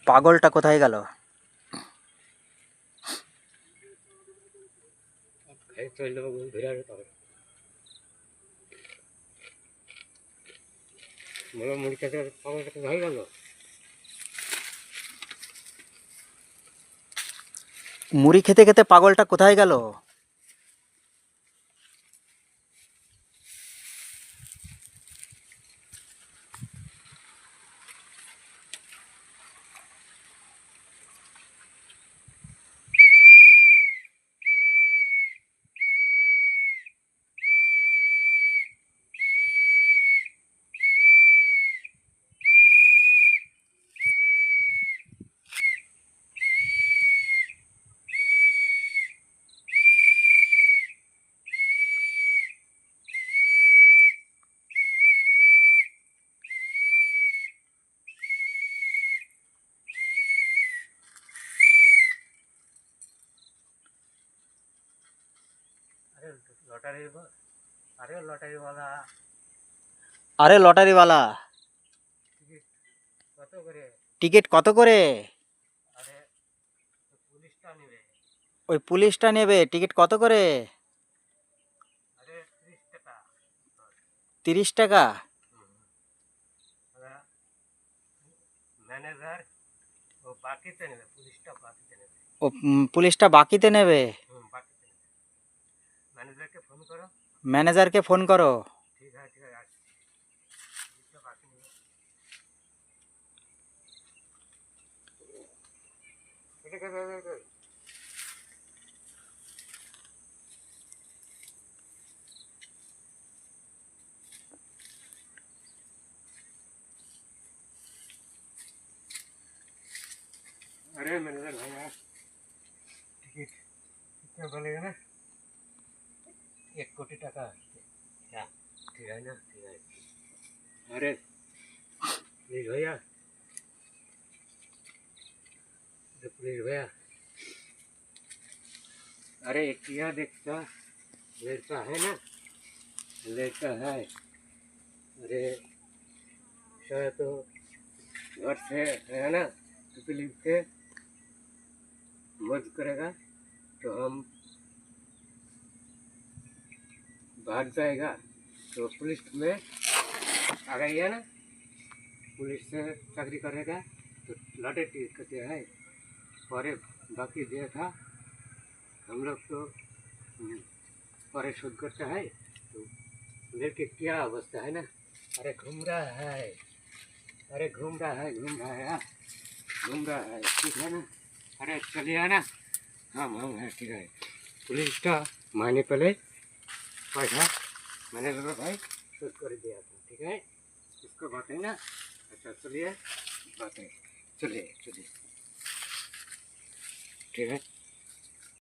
পাগলটা কোথায় গেল? মুড়ি খেতে খেতে পাগলটা কোথায় গেল? আরে লটারিওয়ালা, টিকিট কত করে? ওই পুলিশটা নেবে, টিকিট কত করে? 30 টাকা। ও পুলিশটা বাকিতে নেবে। ম্যানেজারকে ফোন করো। अरे मैनेजर भैया टिकट कितना बोलेगा ना 1 कोटी टाका क्या ठीक है ना ठीक है अरे प्लीज भैया प्लीज भैया अरे क्या देखता लड़का है ना लड़का है अरे शायद तो घर से है ना तो फिलिप के मदद करेगा तो हम भाग जाएगा तो पुलिस में आ गई है ना पुलिस से चाकरी करेगा तो लौटे कहते हैं पर बाकी दिया था हम लोग तो पर शोध करता है तो लड़के क्या अवस्था है ना अरे घूम रहा है अरे घूम रहा है घूम रहा है ठीक है ना अरे चलिए ना हाँ है ठीक है पुलिस का मायने पहले पैसा मैंने भाई शोध कर दिया था ठीक है इसको बातें ना अच्छा चलिए बातें चलिए ठीक है।